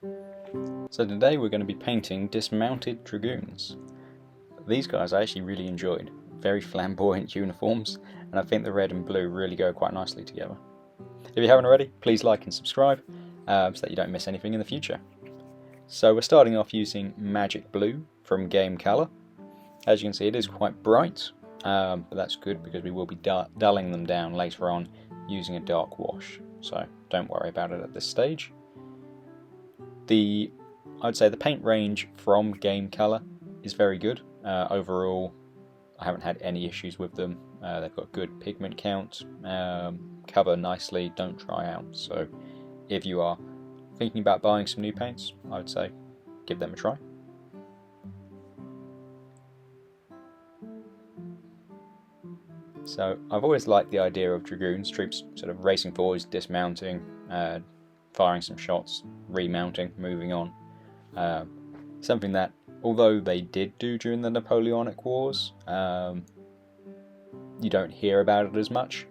So today we're going to be painting dismounted dragoons. These guys I actually really enjoyed. Very flamboyant uniforms, and I think the red and blue really go quite nicely together. If you haven't already, please like and subscribe so that you don't miss anything in the future. So we're starting off using magic blue from Game Color. As you can see, it is quite bright, but that's good because we will be dulling them down later on using a dark wash, so don't worry about it at this stage. I'd say the paint range from Game Color is very good. Overall, I haven't had any issues with them. They've got good pigment count, cover nicely, don't dry out. So if you are thinking about buying some new paints, I would say give them a try. So I've always liked the idea of dragoons, troops sort of racing forwards, dismounting, firing some shots, remounting, moving on. Something that, although they did do during the Napoleonic Wars, you don't hear about it as much,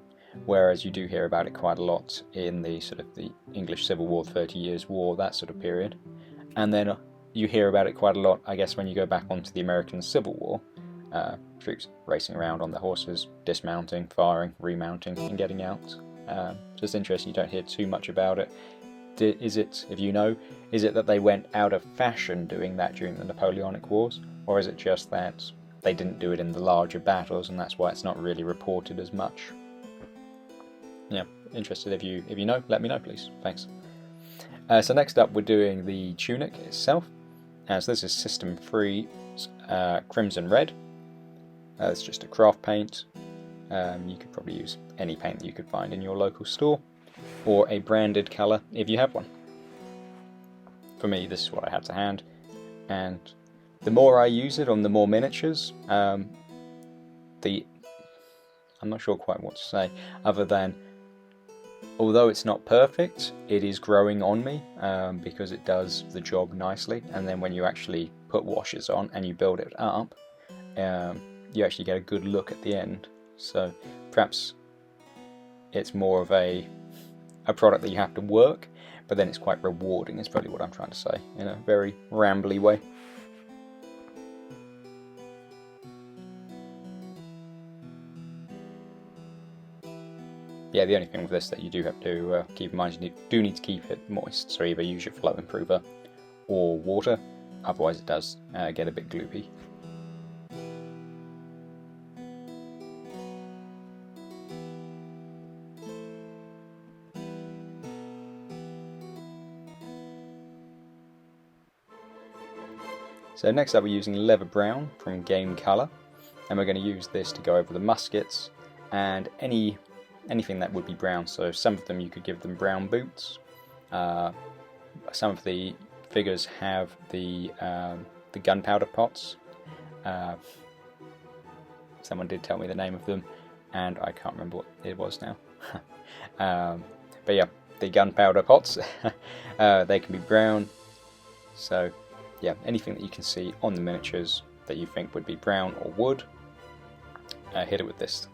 whereas you do hear about it quite a lot in the sort of the English Civil War, 30 Years' War, that sort of period. And then you hear about it quite a lot, I guess, when you go back onto the American Civil War. Troops racing around on their horses, dismounting, firing, remounting, and getting out. Just interesting, you don't hear too much about it. Is it, if you know, is it that they went out of fashion doing that during the Napoleonic Wars, or is it just that they didn't do it in the larger battles and that's why it's not really reported as much? Yeah, interested. If you know, let me know, please. Thanks. So next up, we're doing the tunic itself. So this is System 3 Crimson Red. It's just a craft paint. You could probably use any paint that you could find in your local store, or a branded colour if you have one. For me, this is what I had to hand, and the more I use it on the more miniatures, I'm not sure quite what to say, other than although it's not perfect, it is growing on me because it does the job nicely, and then when you actually put washes on and you build it up, you actually get a good look at the end. So perhaps it's more of a product that you have to work, but then it's quite rewarding, is probably what I'm trying to say, in a very rambly way. Yeah, the only thing with this that you do have to keep in mind is you do need to keep it moist, so either use your flow improver or water, otherwise it does get a bit gloopy. So next up we're using Leather Brown from Game Color, and we're going to use this to go over the muskets and anything that would be brown. So some of them you could give them brown boots. Some of the figures have the gunpowder pots. Someone did tell me the name of them, and I can't remember what it was now. But yeah, the gunpowder pots, they can be brown. So yeah, anything that you can see on the miniatures that you think would be brown or wood, hit it with this.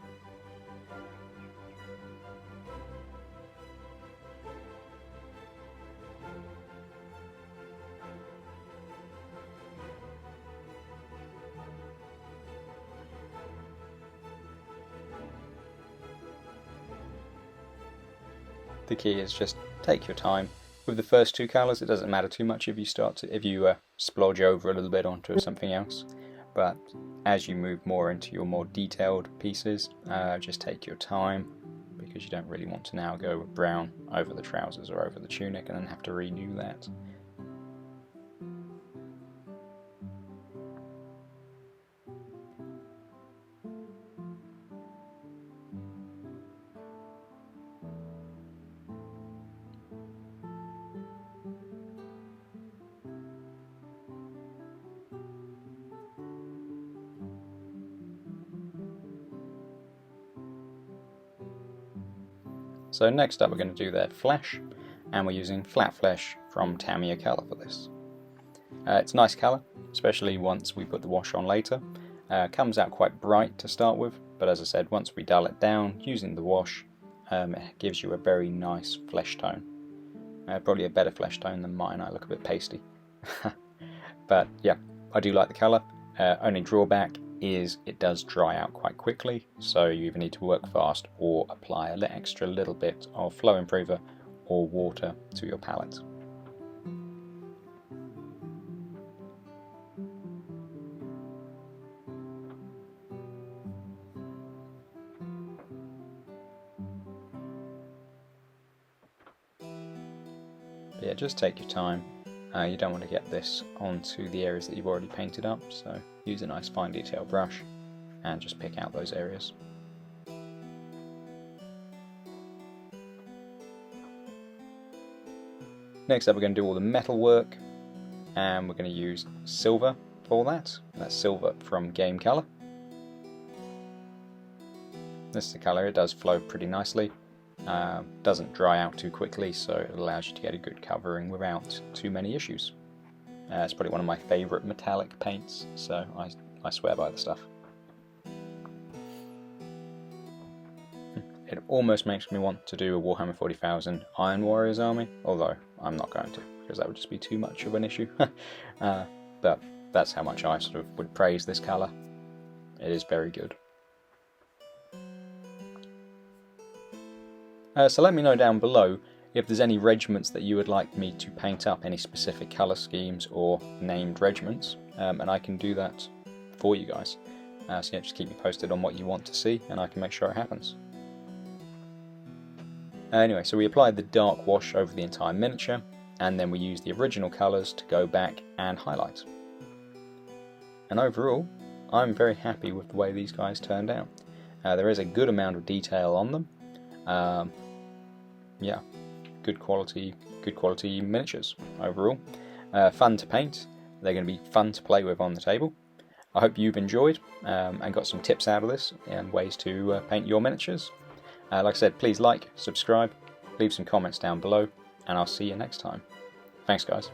The key is just take your time. With the first two colours, it doesn't matter too much if you splodge over a little bit onto something else. But as you move more into your more detailed pieces, just take your time, because you don't really want to now go with brown over the trousers or over the tunic and then have to renew that. So next up we're going to do their flesh, and we're using flat flesh from Tamiya Color for this. It's a nice colour, especially once we put the wash on later. Comes out quite bright to start with, but as I said, once we dull it down using the wash, it gives you a very nice flesh tone. Probably a better flesh tone than mine. I look a bit pasty. But yeah, I do like the colour. Only drawback is it does dry out quite quickly, so you either need to work fast or apply an extra little bit of flow improver or water to your palette. But yeah, just take your time. You don't want to get this onto the areas that you've already painted up, so use a nice fine detail brush and just pick out those areas. Next up we're going to do all the metal work, and we're going to use silver for that. That's silver from Game Colour. This is the colour. It does flow pretty nicely. Doesn't dry out too quickly, so it allows you to get a good covering without too many issues. It's probably one of my favourite metallic paints, so I swear by the stuff. It almost makes me want to do a Warhammer 40,000 Iron Warriors army, although I'm not going to, because that would just be too much of an issue. But that's how much I sort of would praise this colour. It is very good. So let me know down below if there's any regiments that you would like me to paint up, any specific colour schemes or named regiments, and I can do that for you guys. So yeah, just keep me posted on what you want to see and I can make sure it happens. Anyway, so we applied the dark wash over the entire miniature, and then we used the original colours to go back and highlight. And overall, I'm very happy with the way these guys turned out. There is a good amount of detail on them. Yeah, good quality miniatures overall. Fun to paint. They're going to be fun to play with on the table. I hope you've enjoyed and got some tips out of this and ways to paint your miniatures. Like I said, please like, subscribe, leave some comments down below, and I'll see you next time. Thanks guys.